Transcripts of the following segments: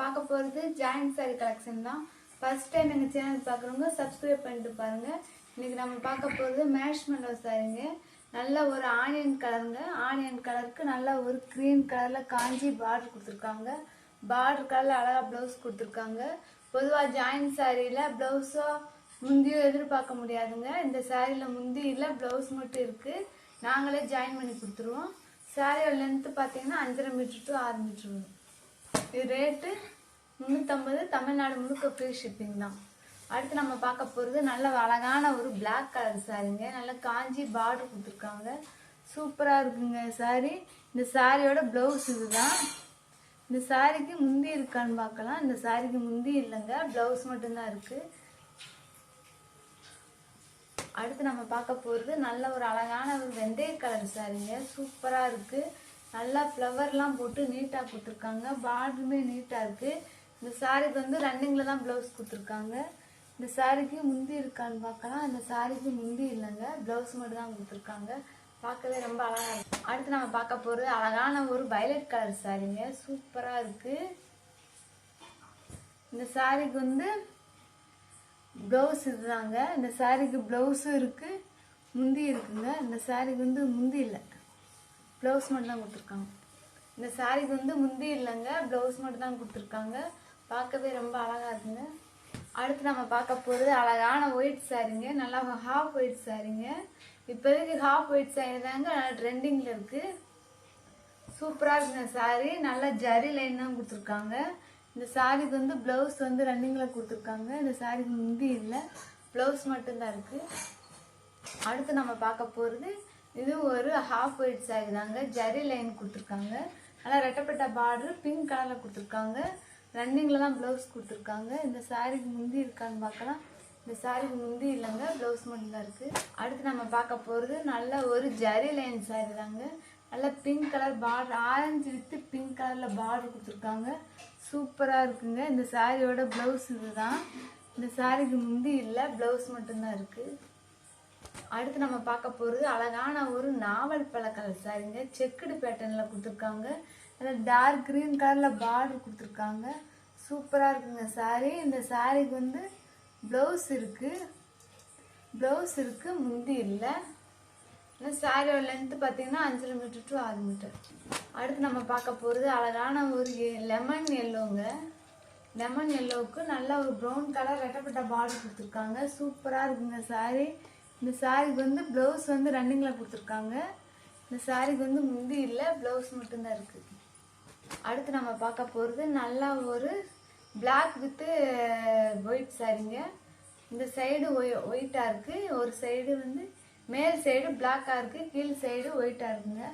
பார்க்க போகிறது joint sorry collection தான். ஃபர்ஸ்ட் டைம் எங்கள் சேனல் பார்க்குறவங்க சப்ஸ்கிரைப் பண்ணிட்டு பாருங்கள். இன்றைக்கி நம்ம பார்க்க போகிறது மேஷ்மெண்டோ சாரிங்க. நல்ல ஒரு ஆனியன் கலருங்க. ஆனியன் கலருக்கு நல்ல ஒரு க்ரீன் கலரில் காஞ்சி பார்டர் கொடுத்துருக்காங்க. பார்டர் கலரில் அழகாக ப்ளவுஸ் கொடுத்துருக்காங்க. பொதுவாக ஜாயிண்ட் சாரியில் ப்ளவுஸோ முந்தியோ எதிர்பார்க்க முடியாதுங்க. இந்த சாரியில் முந்தி இல்லை, ப்ளவுஸ் மட்டும் இருக்குது. நாங்களே ஜாயின் பண்ணி கொடுத்துருவோம். சாரியோட லென்த்து பார்த்தீங்கன்னா 5.5 மீட்டர் டு 6 மீட்டர் வரும். இது ரேட்டு 350. தமிழ்நாடு முழுக்க ஃப்ரீ ஷிப்பிங் தான். அடுத்து நம்ம பார்க்க போகிறது நல்ல அழகான ஒரு பிளாக் கலர் சாரிங்க. நல்ல காஞ்சி பார்டர் கொடுத்துருக்காங்க. சூப்பராக இருக்குங்க சாரி. இந்த சாரியோட ப்ளவுஸ் இதுதான். இந்த சாரிக்கு முந்தி இருக்கான்னு பார்க்கலாம். இந்த சாரிக்கு முந்தி இல்லைங்க, ப்ளவுஸ் மட்டும்தான் இருக்குது. அடுத்து நம்ம பார்க்க போகிறது நல்ல ஒரு அழகான ஒரு வெந்தய கலர் சாரிங்க. சூப்பராக இருக்குது. நல்லா ஃப்ளவர்லாம் போட்டு நீட்டாக கொடுத்துருக்காங்க. பார்டருமே நீட்டாக இருக்குது. இந்த சாரிக்கு வந்து ரன்னிங்கில் தான் ப்ளவுஸ் கொடுத்துருக்காங்க. இந்த சாரிக்கு முந்தி இருக்கான்னு பார்க்கலாம். இந்த சாரிக்கு முந்தி இல்லைங்க, ப்ளவுஸ் மட்டும் தான் கொடுத்துருக்காங்க. பார்க்கவே ரொம்ப அழகாக இருக்குது. அடுத்து நம்ம பார்க்க போகிறது அழகான ஒரு வயலட் கலர் சாரிங்க. சூப்பராக இருக்குது. இந்த சாரிக்கு வந்து ப்ளவுஸ் இதுதாங்க. இந்த சாரிக்கு ப்ளவுஸும் இருக்குது, முந்தி இருக்குங்க. இந்த சாரிக்கு வந்து முந்தி இல்லை, ப்ளவுஸ் மட்டும் தான் கொடுத்துருக்காங்க. இந்த சாரிக்கு வந்து முந்தி இல்லைங்க, ப்ளவுஸ் மட்டும் தான் கொடுத்துருக்காங்க. பார்க்கவே ரொம்ப அழகாக இருக்குங்க. அடுத்து நம்ம பார்க்க போகிறது அழகான ஒயிட் சாரிங்க. நல்லா ஹாஃப் ஒயிட் சாரிங்க. இப்போதைக்கு ஹாஃப் ஒயிட் சாரி தாங்க ட்ரெண்டிங்கில் இருக்குது. சூப்பராக இருக்குங்க சாரி. நல்லா ஜரி லைன் தான் கொடுத்துருக்காங்க. இந்த சாரிக்கு வந்து ப்ளவுஸ் வந்து ரன்னிங்கில் கொடுத்துருக்காங்க. இந்த சாரிக்கு முந்தி இல்லை, ப்ளவுஸ் மட்டும்தான் இருக்குது. அடுத்து நம்ம பார்க்க போகிறது இது ஒரு ஹாஃப் ஒயிட் சாரி தாங்க. ஜரி லைன் கொடுத்துருக்காங்க. நல்லா ரெட்டப்பட்ட பார்டர் பிங்க் கலரில் கொடுத்துருக்காங்க. ரன்னிங்கில் தான் ப்ளவுஸ் கொடுத்துருக்காங்க. இந்த சாரிக்கு முந்தி இருக்கான்னு பார்க்கலாம். இந்த சாரிக்கு முந்தி இல்லைங்க, ப்ளவுஸ் மட்டும்தான் இருக்குது. அடுத்து நம்ம பார்க்க போகிறது நல்ல ஒரு ஜரி லைன் சாரி தாங்க. நல்லா pink colour border, orange with pink கலரில் பார்டர் கொடுத்துருக்காங்க. சூப்பராக இருக்குங்க. இந்த சாரியோட ப்ளவுஸ் இதுதான். இந்த சாரிக்கு முந்தி இல்லை, ப்ளவுஸ் மட்டும்தான் இருக்குது. அடுத்து நம்ம பார்க்க போகிறது அழகான ஒரு நாவல் பழ கலர் சாரிங்க. செக்குடு பேட்டர்னில் கொடுத்துருக்காங்க. அதில் டார்க் க்ரீன் கலரில் பார்டர் கொடுத்துருக்காங்க. சூப்பராக இருக்குங்க சாரி. இந்த சாரிக்கு வந்து ப்ளவுஸ் இருக்குது, முந்தி இல்லை. இந்த சாரியோட லென்த்து பார்த்தீங்கன்னா 5.5 மீட்டர் டு 6 மீட்டர். அடுத்து நம்ம பார்க்க போகிறது அழகான ஒரு லெமன் எல்லோங்க. லெமன் எல்லோவுக்கு நல்ல ஒரு ப்ரௌன் கலர் ரெட்டப்பட்ட பார்டர் கொடுத்துருக்காங்க. சூப்பராக இருக்குங்க சாரி. இந்த சாரிக்கு வந்து ப்ளவுஸ் வந்து ரன்னிங்கில் கொடுத்துருக்காங்க. இந்த சாரிக்கு வந்து முந்தி இல்லை, ப்ளவுஸ் மட்டும்தான் இருக்குது. அடுத்து நம்ம பார்க்க போகிறது நல்லா ஒரு பிளாக் வித்து ஒயிட் சாரிங்க. இந்த சைடு ஒயிட்டாக இருக்குது, ஒரு சைடு வந்து மேல் சைடு பிளாக்காக இருக்குது, கீழ் சைடு ஒயிட்டாக இருக்குங்க.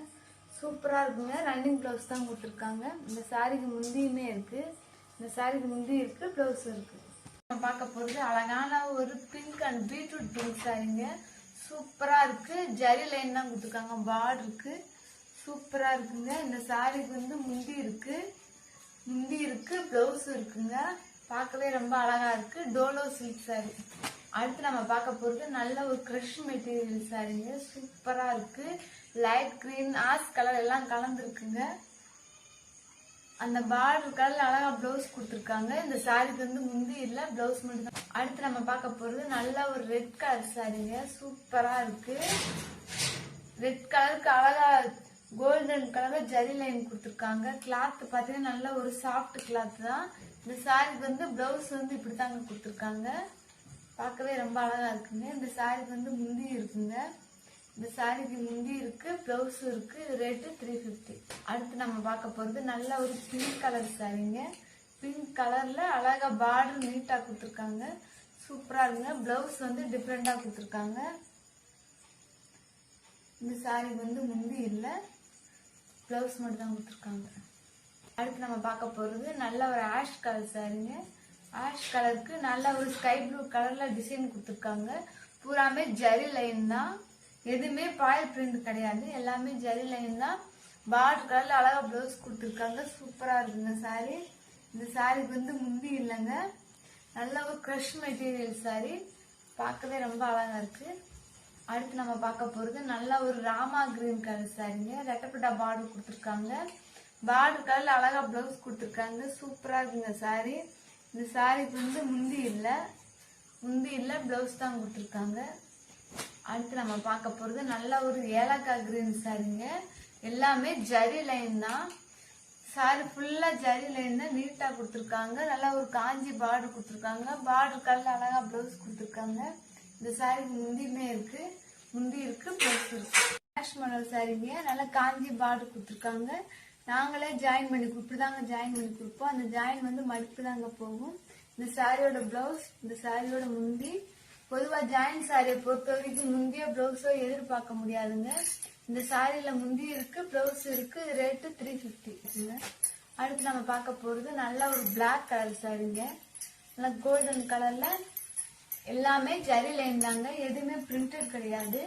சூப்பராக இருக்குங்க. ரன்னிங் ப்ளவுஸ் தான் கொடுத்துருக்காங்க. இந்த சாரிக்கு முந்தியுமே இருக்குது, இந்த சாரிக்கு முந்தி இருக்குது, ப்ளவுஸ் இருக்குது. நம்ம பார்க்க போகிறது அழகான ஒரு பிங்க் அண்ட் பீட்ரூட் பிங்க் சாரிங்க. சூப்பராக இருக்குது. ஜரி லைன் தான் கொடுத்துருக்காங்க. பார்டருக்கு சூப்பராக இருக்குங்க. இந்த சாரிக்கு வந்து முந்தி இருக்குது, ப்ளவுஸ் இருக்குங்க. பார்க்கவே ரொம்ப அழகாக இருக்குது. Dolo silk sorry. அடுத்து நம்ம பார்க்க போகிறது நல்ல ஒரு க்ரஷ் மெட்டீரியல் சாரிங்க. சூப்பராக இருக்குது. லைட் க்ரீன், ஆஷ் கலர் எல்லாம் கலந்துருக்குங்க. அந்த பார்டர் கலரில் அழகாக ப்ளவுஸ் கொடுத்துருக்காங்க. இந்த சாரிக்கு வந்து முந்தி இல்லை, ப்ளவுஸ் மட்டும் தான். அடுத்து நம்ம பார்க்க போகிறது நல்ல ஒரு ரெட் கலர் சாரிங்க. சூப்பராக இருக்குது. ரெட் கலருக்கு அழகாக கோல்டன் கலரில் ஜரி லைன் கொடுத்துருக்காங்க. கிளாத் பார்த்தீங்கன்னா நல்ல ஒரு சாஃப்ட் கிளாத் தான். இந்த சாரிக்கு வந்து ப்ளவுஸ் வந்து இப்படி தாங்க கொடுத்துருக்காங்க. பார்க்கவே ரொம்ப அழகாக இருக்குங்க. இந்த சாரிக்கு வந்து முந்தி இருக்குங்க. இந்த சாரிக்கு முந்தி இருக்குது, ப்ளவுஸும் இருக்குது. இது ரேட்டு 350. அடுத்து நம்ம பார்க்க போகிறது நல்ல ஒரு பிங்க் கலர் சாரிங்க. பிங்க் கலரில் அழகாக பார்டர் நீட்டாக கொடுத்துருக்காங்க. சூப்பராக இருக்குங்க. ப்ளவுஸ் வந்து டிஃப்ரெண்ட்டாக கொடுத்துருக்காங்க. இந்த சாரிக்கு வந்து முந்தி இல்லை, ப்ளவுஸ் மட்டும் தான் கொடுத்துருக்காங்க. அடுத்து நம்ம பார்க்க போகிறது நல்ல ஒரு ஆஷ் கலர் சாரிங்க. ஆஷ் கலருக்கு நல்ல ஒரு ஸ்கை ப்ளூ கலரில் டிசைன் கொடுத்துருக்காங்க. பூராமே ஜரி லைன் தான், எதுவுமே பாயில் பிரிண்ட் கிடையாது, எல்லாமே ஜரி லைன் தான். பார்டர் கலரில் அழகாக ப்ளவுஸ் கொடுத்துருக்காங்க. சூப்பராக இருக்குங்க சாரி. இந்த சாரிக்கு வந்து முந்தி இல்லைங்க. நல்ல ஒரு க்ரஷ் மெட்டீரியல் சாரி. பார்க்கவே ரொம்ப அழகாக இருக்குது. அடுத்து நம்ம பார்க்க போகிறது நல்ல ஒரு ராமா கிரீன் கலர் சாரிங்க. ரெட்டப்பட்டா பார்டர் கொடுத்துருக்காங்க. பார்டர் கலர்ல அழகா பிளவுஸ் கொடுத்துருக்காங்க. சூப்பரா இருக்குங்க சாரி. இந்த சாரிக்கு வந்து முந்தி இல்ல பிளவுஸ் தான் கொடுத்துருக்காங்க. அடுத்து நம்ம பார்க்க போறது நல்ல ஒரு ஏலக்காய் கிரீன் சாரிங்க. எல்லாமே ஜரி லைன் தான். சாரி ஃபுல்லா ஜரி லைன் தான். நீட்டா கொடுத்துருக்காங்க. நல்லா ஒரு காஞ்சி பார்டர் கொடுத்துருக்காங்க. பார்டர் கலர்ல அழகா பிளவுஸ் கொடுத்துருக்காங்க. இந்த சாரிக்கு முந்தி இருக்கு பிளவுஸ் இருக்கு. கேஷ் மாடல் சாரிங்க. நல்லா காஞ்சி பார்டர் கொடுத்துருக்காங்க. நாங்களே ஜாயின் பண்ணி இப்படிதாங்க ஜாயின் பண்ணி கொடுப்போம். அந்த ஜாயின் வந்து மடிப்பு தாங்க போகும். இந்த சாரியோட பிளவுஸ், இந்த சாரியோட முந்தி. பொதுவா ஜாயின் சாரியை பொறுத்த வரைக்கும் முந்திய பிளவுஸோ எதிர்பார்க்க முடியாதுங்க. இந்த சாரியில முந்தி இருக்கு பிளவுஸ் இருக்கு. ரேட்டு 350. அடுத்து நம்ம பார்க்க போறது நல்ல ஒரு பிளாக் கலர் சாரிங்க. நல்லா கோல்டன் கலர்ல எல்லாமே ஜரி லைன் தாங்க. எதுவுமே பிரிண்டட் கிடையாது.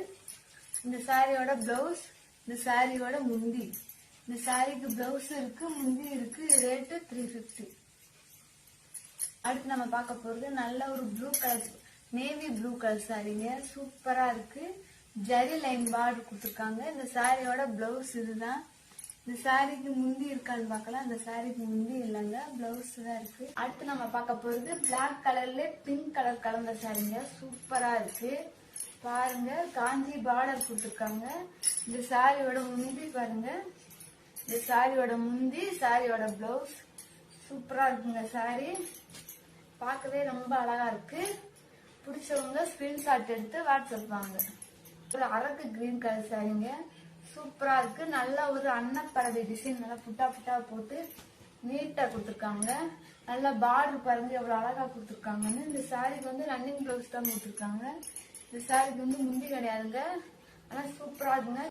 இந்த சாரியோட பிளவுஸ், இந்த சாரியோட முந்தி. இந்த சாரிக்கு பிளவுஸ் இருக்கு முந்தி இருக்கு. ரேட்டு 350. அடுத்து நம்ம பார்க்க போறது நல்ல ஒரு blue colour navy blue colour சாரிங்க. சூப்பரா இருக்கு. ஜரி லைன் பார்டர் கொடுத்துருக்காங்க. இந்த சாரியோட பிளவுஸ் இதுதான். இந்த சாரிக்கு முந்தி இருக்கான்னு பார்க்கலாம். இந்த சாரிக்கு முந்தி இல்லைங்க, பிளவுஸ் தான் இருக்கு. அடுத்து நம்ம பார்க்க போறது பிளாக் கலர்ல பிங்க் கலர் கலந்த சாரிங்க. சூப்பரா இருக்கு பாருங்க. காஞ்சி பார்டர் கொடுத்துருக்காங்க. இந்த சாரியோட முந்தி பாருங்க. இந்த சாரியோட முந்தி, சாரியோட பிளவுஸ் சூப்பரா இருக்குங்க. சாரி பார்க்கவே ரொம்ப அழகா இருக்கு. பிடிச்சவங்க ஸ்கிரீன்ஷாட் எடுத்து வாட்ஸ்அப் வாங்க. ஒரு அரக்கு கிரீன் கலர் சாரிங்க. சூப்பரா இருக்கு. நல்ல ஒரு அன்னப்பறவை டிசைன் நல்லா புட்டா போட்டு நீட்டா கொடுத்துருக்காங்க. நல்லா பார்டர் பாருங்க எவ்வளவு அழகா கொடுத்துருக்காங்கன்னு. இந்த சாரிக்கு வந்து ரன்னிங் பிளவுஸ் தான் கொடுத்துருக்காங்க. இந்த சாரிக்கு வந்து முந்தி கிடையாதுங்க. ஆனா சூப்பரா இருக்குங்க.